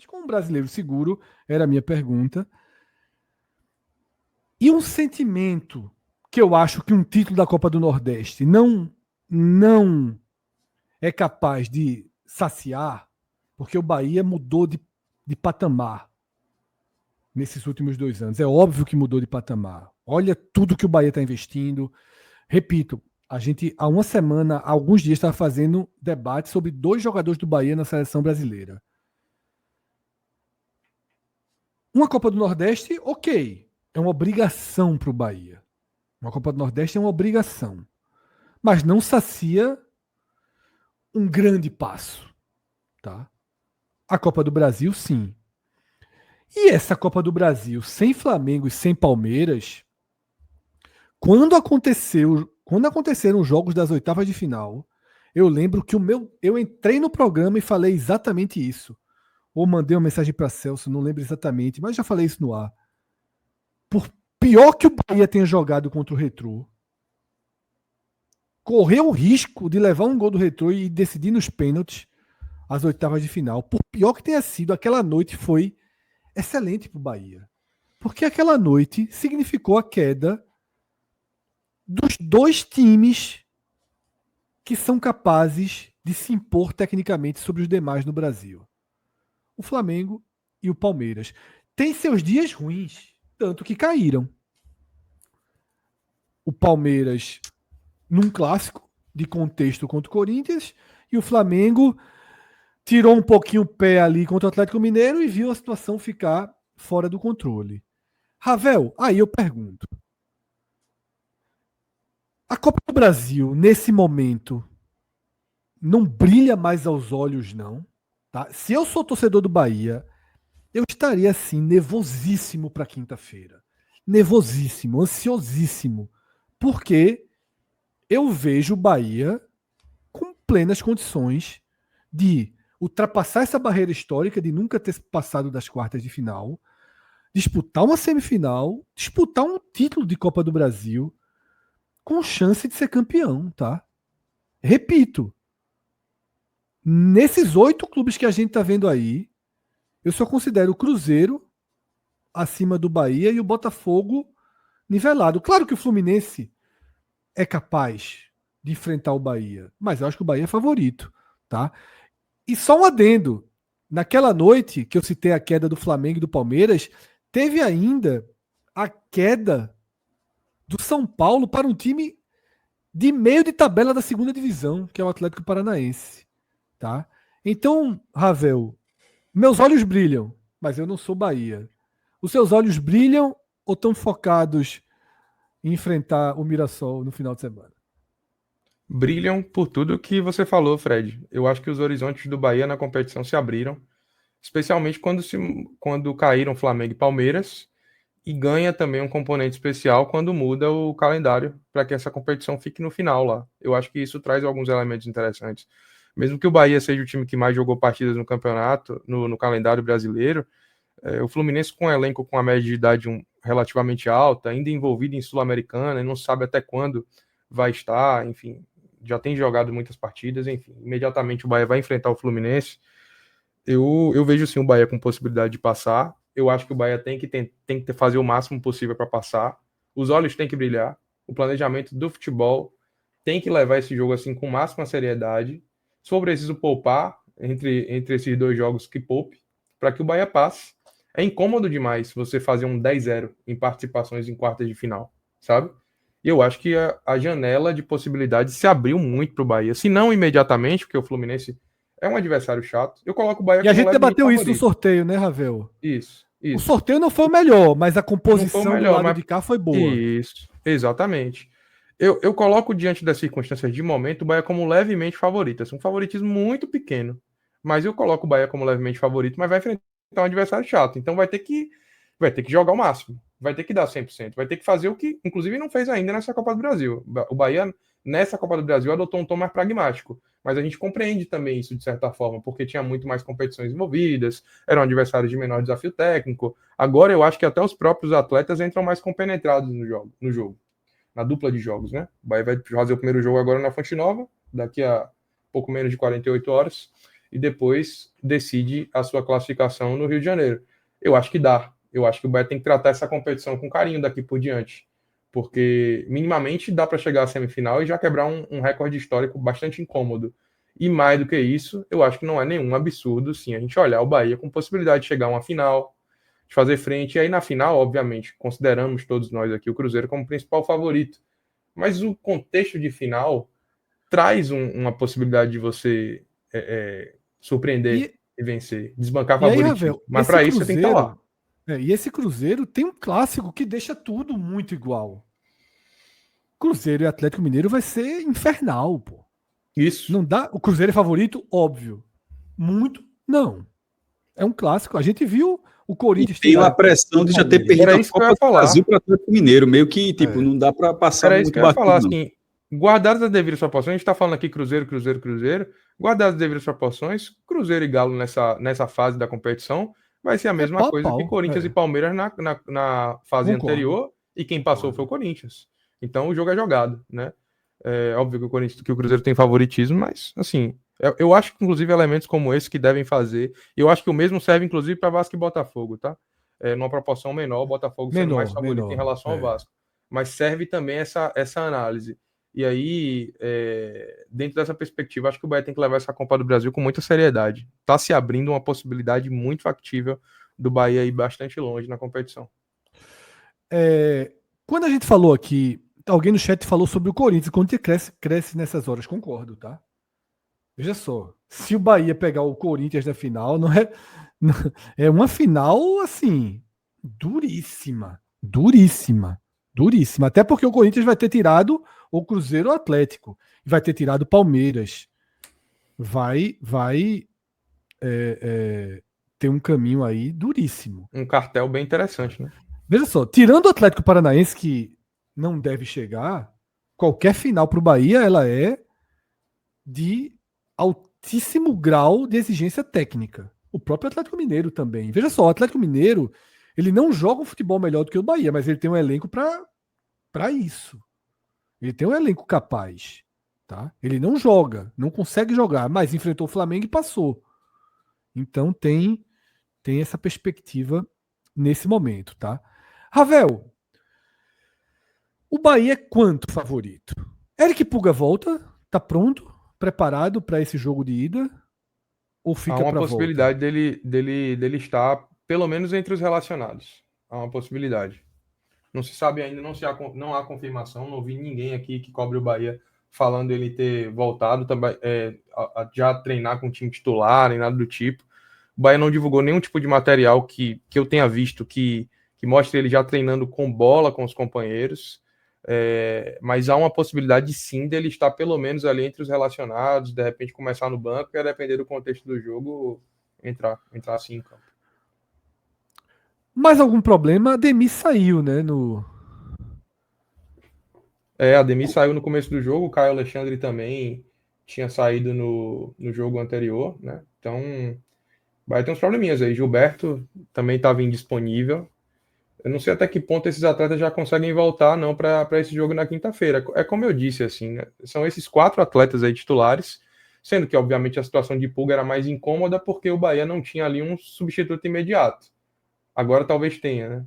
mas com um brasileiro seguro, era a minha pergunta. E um sentimento que eu acho que um título da Copa do Nordeste não é capaz de saciar, porque o Bahia mudou de patamar nesses últimos 2 anos. É óbvio que mudou de patamar. Olha tudo que o Bahia está investindo. Repito, a gente, há uma semana, há alguns dias, estava fazendo debate sobre 2 jogadores do Bahia na seleção brasileira. Uma Copa do Nordeste, ok. É uma obrigação para o Bahia. Uma Copa do Nordeste é uma obrigação. Mas não sacia um grande passo. Tá? A Copa do Brasil, sim. E essa Copa do Brasil, sem Flamengo e sem Palmeiras, quando aconteceram os jogos das oitavas de final, eu lembro que eu entrei no programa e falei exatamente isso. Ou mandei uma mensagem para Celso, não lembro exatamente, mas já falei isso no ar. Por pior que o Bahia tenha jogado contra o Retrô, correu o risco de levar um gol do Retrô e decidir nos pênaltis as oitavas de final. Por pior que tenha sido, aquela noite foi excelente para o Bahia. Porque aquela noite significou a queda dos 2 times que são capazes de se impor tecnicamente sobre os demais no Brasil. O Flamengo e o Palmeiras. Tem seus dias ruins, tanto que caíram. O Palmeiras num clássico de contexto contra o Corinthians e o Flamengo tirou um pouquinho o pé ali contra o Atlético Mineiro e viu a situação ficar fora do controle. Ravel, aí eu pergunto. A Copa do Brasil, nesse momento, não brilha mais aos olhos, não. Tá? Se eu sou torcedor do Bahia, eu estaria assim, nervosíssimo para quinta-feira. Nervosíssimo, ansiosíssimo. Porque eu vejo o Bahia com plenas condições de ultrapassar essa barreira histórica de nunca ter passado das quartas de final, disputar uma semifinal, disputar um título de Copa do Brasil com chance de ser campeão, tá? Repito, nesses 8 clubes que a gente tá vendo aí, eu só considero o Cruzeiro acima do Bahia e o Botafogo nivelado. Claro que o Fluminense é capaz de enfrentar o Bahia, mas eu acho que o Bahia é favorito, tá? E só um adendo. Naquela noite que eu citei a queda do Flamengo e do Palmeiras, teve ainda a queda do São Paulo para um time de meio de tabela da segunda divisão, que é o Atlético Paranaense, tá? Então, Ravel, meus olhos brilham, mas eu não sou Bahia. Os seus olhos brilham ou estão focados em enfrentar o Mirassol no final de semana? Brilham por tudo que você falou, Fred. Eu acho que os horizontes do Bahia na competição se abriram, especialmente quando caíram Flamengo e Palmeiras, e ganha também um componente especial quando muda o calendário para que essa competição fique no final lá. Eu acho que isso traz alguns elementos interessantes. Mesmo que o Bahia seja o time que mais jogou partidas no campeonato, no calendário brasileiro, o Fluminense com um elenco com a média de idade relativamente alta, ainda envolvido em Sul-Americana, e não sabe até quando vai estar, enfim, já tem jogado muitas partidas, enfim, imediatamente o Bahia vai enfrentar o Fluminense. Eu vejo sim o Bahia com possibilidade de passar. Eu acho que o Bahia tem que fazer o máximo possível para passar. Os olhos têm que brilhar. O planejamento do futebol tem que levar esse jogo assim com máxima seriedade. Se for preciso poupar entre esses 2 jogos, que poupe, para que o Bahia passe. É incômodo demais você fazer um 10-0 em participações em quartas de final, sabe? E eu acho que a janela de possibilidades se abriu muito para o Bahia. Se não imediatamente, porque o Fluminense é um adversário chato, eu coloco o Bahia E a como gente levemente debateu isso no favorito. sorteio, né, Ravel? Isso, O isso. sorteio não foi o melhor, mas a Não foi o composição do melhor, lado mas. de cá foi boa. Isso, exatamente. Eu coloco diante das circunstâncias de momento o Bahia como levemente favorito. Assim, um favoritismo muito pequeno. Mas eu coloco o Bahia como levemente favorito, mas vai enfrentar um adversário chato. Então vai ter que jogar o máximo. Vai ter que dar 100%. Vai ter que fazer o que, inclusive, não fez ainda nessa Copa do Brasil. O Bahia, nessa Copa do Brasil, adotou um tom mais pragmático. Mas a gente compreende também isso, de certa forma, porque tinha muito mais competições envolvidas, eram adversários de menor desafio técnico. Agora eu acho que até os próprios atletas entram mais compenetrados no jogo, na dupla de jogos, né? O Bahia vai fazer o primeiro jogo agora na Fonte Nova, daqui a pouco menos de 48 horas, e depois decide a sua classificação no Rio de Janeiro. Eu acho que dá. Eu acho que o Bahia tem que tratar essa competição com carinho daqui por diante, porque minimamente dá para chegar à semifinal e já quebrar um recorde histórico bastante incômodo. E mais do que isso, eu acho que não é nenhum absurdo, sim, a gente olhar o Bahia com possibilidade de chegar a uma final, de fazer frente. E aí na final, obviamente, consideramos todos nós aqui o Cruzeiro como principal favorito. Mas o contexto de final traz uma possibilidade de você surpreender E, e vencer, desbancar e aí, favoritismo. Ravel, Mas para isso você tem que estar lá. E esse Cruzeiro tem um clássico que deixa tudo muito igual. Cruzeiro e Atlético Mineiro vai ser infernal, pô. Isso. Não dá. O Cruzeiro é favorito? Óbvio. Muito? Não. É um clássico. A gente viu o E Corinthians tem uma tirar pressão de já ter Palmeiras. perdido Era a isso que eu Copa ia do falar. Brasil para o Atlético Mineiro, meio que, tipo, não dá para passar Era isso que muito eu ia falar, batido, não. assim, guardadas as devidas proporções, a gente tá falando aqui Cruzeiro, Cruzeiro, Cruzeiro, guardadas as devidas proporções, Cruzeiro e Galo nessa fase da competição vai ser a É mesma pau a coisa que pau. Corinthians e Palmeiras na fase Concordo. anterior, e quem passou foi o Concordo. Corinthians. Então o jogo é jogado, né? É óbvio que o Cruzeiro tem favoritismo, mas, assim, eu acho que, inclusive, elementos como esse que devem fazer, e eu acho que o mesmo serve, inclusive, para Vasco e Botafogo, tá? Numa proporção menor, o Botafogo sendo mais favorito em Menor. relação ao Vasco. Mas serve também essa análise. E aí, dentro dessa perspectiva, acho que o Bahia tem que levar essa Copa do Brasil com muita seriedade. Está se abrindo uma possibilidade muito factível do Bahia ir bastante longe na competição. Quando a gente falou aqui, alguém no chat falou sobre o Corinthians. O Corinthians cresce nessas horas. Concordo, tá? Veja só. Se o Bahia pegar o Corinthians na final, não é. É uma final, assim, duríssima. Duríssima. Duríssima. Até porque o Corinthians vai ter tirado o Cruzeiro Atlético. Vai ter tirado o Palmeiras. Vai ter um caminho aí duríssimo. Um cartel bem interessante, né? Veja só, tirando o Atlético Paranaense, que não deve chegar, qualquer final para o Bahia ela é de altíssimo grau de exigência técnica. O próprio Atlético Mineiro também. Veja só, o Atlético Mineiro ele não joga um futebol melhor do que o Bahia, mas ele tem um elenco para isso. Ele tem um elenco capaz. Tá? Ele não joga, não consegue jogar, mas enfrentou o Flamengo e passou. Então tem essa perspectiva nesse momento, tá? Ravel, o Bahia é quanto favorito? Eric Puga volta? Tá pronto? Preparado para esse jogo de ida? Ou Há fica uma para volta? possibilidade dele estar, pelo menos, entre os relacionados. Há uma possibilidade. Não se sabe ainda, não há confirmação, não vi ninguém aqui que cobre o Bahia falando ele ter voltado também, a já treinar com o time titular, nem nada do tipo. O Bahia não divulgou nenhum tipo de material que eu tenha visto que mostre ele já treinando com bola com os companheiros. Mas há uma possibilidade sim dele estar pelo menos ali entre os relacionados, de repente começar no banco, e a depender do contexto do jogo, entrar assim em campo. Mais algum problema? Ademir saiu, né? Ademir saiu no começo do jogo, o Caio Alexandre também tinha saído no jogo anterior, né? Então, vai ter uns probleminhas aí. Gilberto também estava indisponível. Eu não sei até que ponto esses atletas já conseguem voltar, não, para esse jogo na quinta-feira. É como eu disse, assim, né? São esses 4 atletas aí titulares, sendo que, obviamente, a situação de Pulga era mais incômoda porque o Bahia não tinha ali um substituto imediato. Agora talvez tenha, né?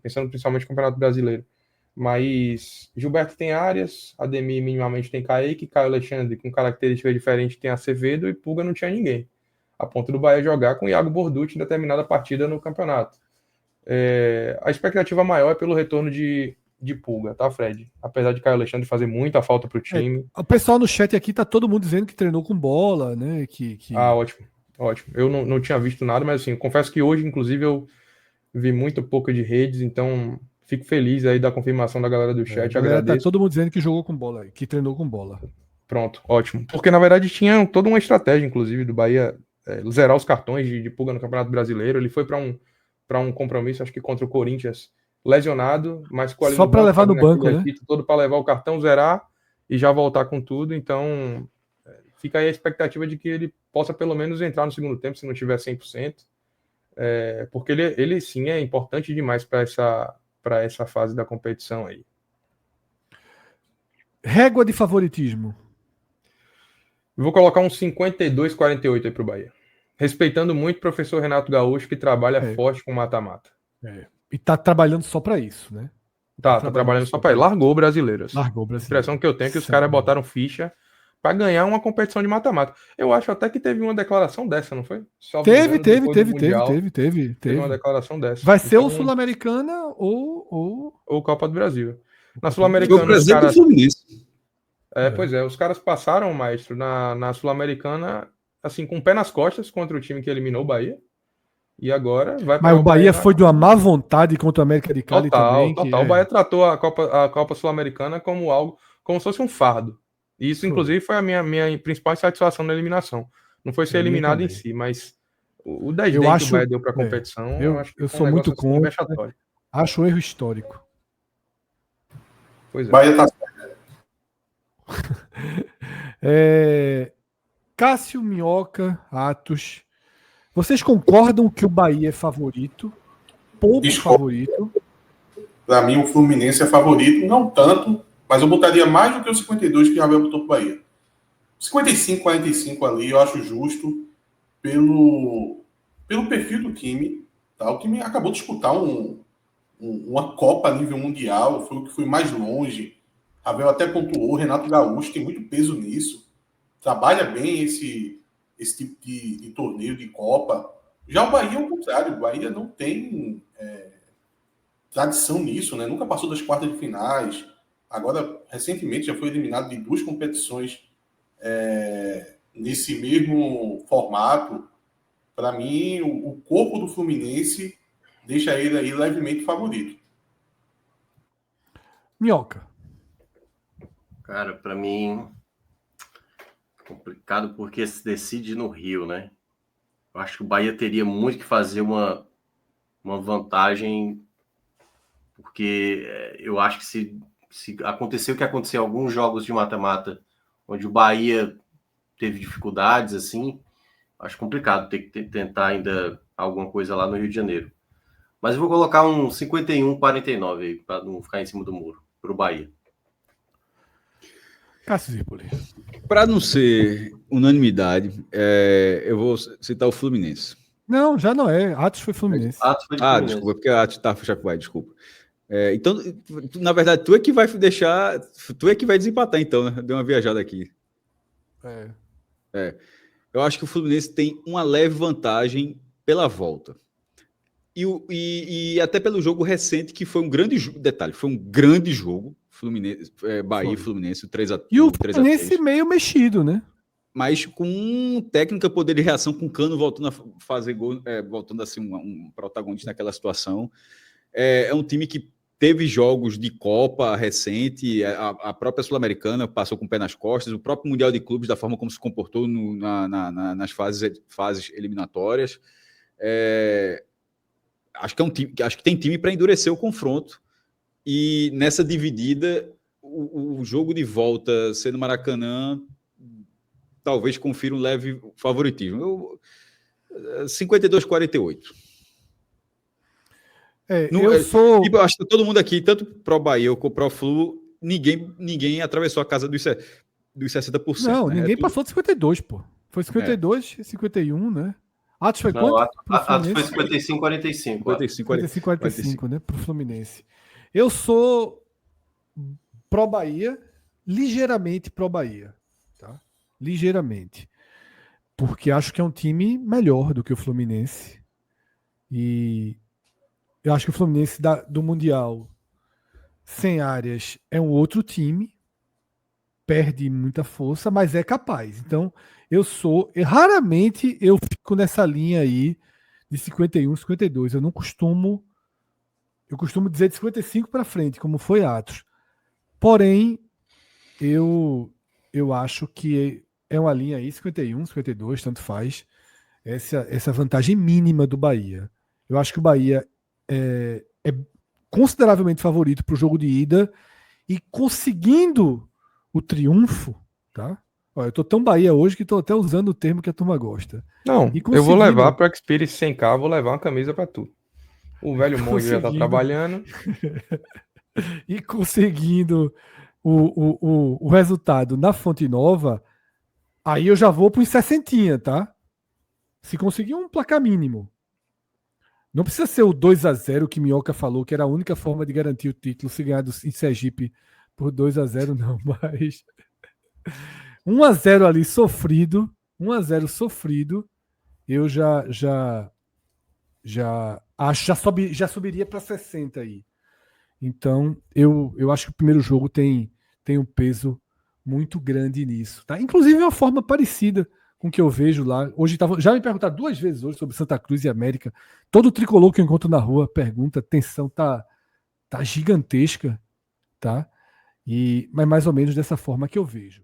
Pensando principalmente no Campeonato Brasileiro. Mas Gilberto tem Arias, Ademir minimamente tem Kaique, Caio Alexandre com características diferentes tem Acevedo e Pulga não tinha ninguém. A ponto do Bahia jogar com Iago Borducci em determinada partida no campeonato. A expectativa maior é pelo retorno de Pulga, tá, Fred? Apesar de Caio Alexandre fazer muita falta pro time. O pessoal no chat aqui tá todo mundo dizendo que treinou com bola, né? Ótimo, ótimo. Eu não tinha visto nada, mas assim, eu confesso que hoje, inclusive, eu vi muito pouco de redes, então fico feliz aí da confirmação da galera do chat, A galera tá agradeço. todo mundo dizendo que jogou com bola, que treinou com bola. Pronto, ótimo. Porque na verdade tinha toda uma estratégia, inclusive, do Bahia zerar os cartões de Pulga no Campeonato Brasileiro. Ele foi para um compromisso, acho que contra o Corinthians, lesionado, mas ficou ali Só no para banco, levar no fazendo aquele banco, né? agito todo para levar o cartão, zerar e já voltar com tudo. Então, fica aí a expectativa de que ele possa pelo menos entrar no segundo tempo, se não tiver 100%. Porque ele sim é importante demais para essa fase da competição aí. Régua de favoritismo. Eu vou colocar um 52-48 aí pro Bahia. Respeitando muito o professor Renato Gaúcho, que trabalha forte com mata-mata. E tá trabalhando só para isso, né? Tá trabalhando só para ele. Largou o Brasileiros. Largou o A Brasileiro. impressão que eu tenho é que os caras botaram ficha para ganhar uma competição de mata-mata. Eu acho até que teve uma declaração dessa, não foi? Teve. Teve uma declaração dessa. Vai ser ou Sul-Americana ou Copa do Brasil. Na Foi o Sul-Americana, os presidente do caras... Fluminense. Pois é, os caras passaram, maestro, na Sul-Americana, assim, com o pé nas costas contra o time que eliminou o Bahia. E agora vai Mas o Bahia foi de uma má vontade contra o América de Cali também. Total. O Bahia tratou a Copa Sul-Americana como algo, como se fosse um fardo. E isso, inclusive, foi a minha principal insatisfação na eliminação. Não foi ser eliminado em si, mas o 10 que o Bahia deu para a competição, eu acho que eu sou muito contra. Acho um erro histórico. Pois é. Bahia tá Cássio, Minhoca, Atos. Vocês concordam que o Bahia é favorito? Pouco favorito? Para mim, o Fluminense é favorito, não tanto, mas eu botaria mais do que os 52 que o Abel botou para o Bahia. 55, 45 ali, eu acho justo pelo perfil do time. Tá? O time acabou de disputar uma Copa a nível mundial, foi o que foi mais longe. Abel até pontuou, Renato Gaúcho tem muito peso nisso. Trabalha bem esse tipo de torneio de Copa. Já o Bahia é o contrário. O Bahia não tem tradição nisso, né? Nunca passou das quartas de finais. Agora, recentemente, já foi eliminado de 2 competições nesse mesmo formato. Para mim, o corpo do Fluminense deixa ele aí levemente favorito. Minhoca. Cara, para mim... complicado porque se decide no Rio, né? Eu acho que o Bahia teria muito que fazer uma vantagem, porque eu acho que se acontecer o que aconteceu em alguns jogos de mata-mata, onde o Bahia teve dificuldades, assim, acho complicado ter que tentar ainda alguma coisa lá no Rio de Janeiro. Mas eu vou colocar um 51-49 aí, para não ficar em cima do muro, para o Bahia. Cássio Zirpoli. Para não ser unanimidade, eu vou citar o Fluminense. Não, já não é. Atos foi Fluminense. Desculpa, porque a Atos tá Chacuai, desculpa. Então, na verdade, tu é que vai deixar. Tu é que vai desempatar, então, né? Deu uma viajada aqui. Eu acho que o Fluminense tem uma leve vantagem pela volta. E até pelo jogo recente, que foi um grande jogo. Detalhe, foi um grande jogo. Fluminense, Bahia e Fluminense, o 3x3. E o Fluminense meio mexido, né? Mas com técnica, poder de reação, com o Cano voltando a fazer gol, voltando a ser um protagonista naquela situação. É um time que teve jogos de Copa recente, a própria Sul-Americana passou com o pé nas costas, o próprio Mundial de Clubes, da forma como se comportou nas fases eliminatórias. Acho que é um time, acho que tem time para endurecer o confronto. E nessa dividida, o jogo de volta sendo Maracanã, talvez confira um leve favoritismo. 52-48. Eu acho que todo mundo aqui, tanto pro Bahia ou pro Flu, ninguém atravessou a casa dos 60%. Não, ninguém passou de 52, pô. Foi 52, 51, né? Atos foi quanto? Atos foi 55-45. 55-45, né? Pro Fluminense. Eu sou pró-Bahia, ligeiramente pró-Bahia. Tá? Ligeiramente. Porque acho que é um time melhor do que o Fluminense. E eu acho que o Fluminense do Mundial sem Arias é um outro time. Perde muita força, mas é capaz. Então, raramente eu fico nessa linha aí de 51, 52. Eu costumo dizer de 55 para frente, como foi Atos. Porém, eu acho que é uma linha aí, 51, 52, tanto faz, essa vantagem mínima do Bahia. Eu acho que o Bahia é consideravelmente favorito para o jogo de ida e conseguindo o triunfo, tá? Olha, eu tô tão Bahia hoje que tô até usando o termo que a turma gosta. Não, eu vou levar para o Experience 100K, vou levar uma camisa para tu. O velho monge já tá trabalhando. E conseguindo o resultado na Fonte Nova, Aí eu já vou para uns 60, tá? Se conseguir um placar mínimo. Não precisa ser o 2-0 que Minhoca falou, que era a única forma de garantir o título se ganhar em Sergipe por 2-0, não. Mas 1-0 ali sofrido, 1-0 sofrido, eu já acho, já subiria para 60 aí. Então, eu acho que o primeiro jogo tem um peso muito grande nisso, tá? Inclusive é uma forma parecida com o que eu vejo lá. Hoje já me perguntaram 2 vezes hoje sobre Santa Cruz e América. Todo tricolor que eu encontro na rua pergunta, a tensão tá gigantesca, tá? Mas mais ou menos dessa forma que eu vejo.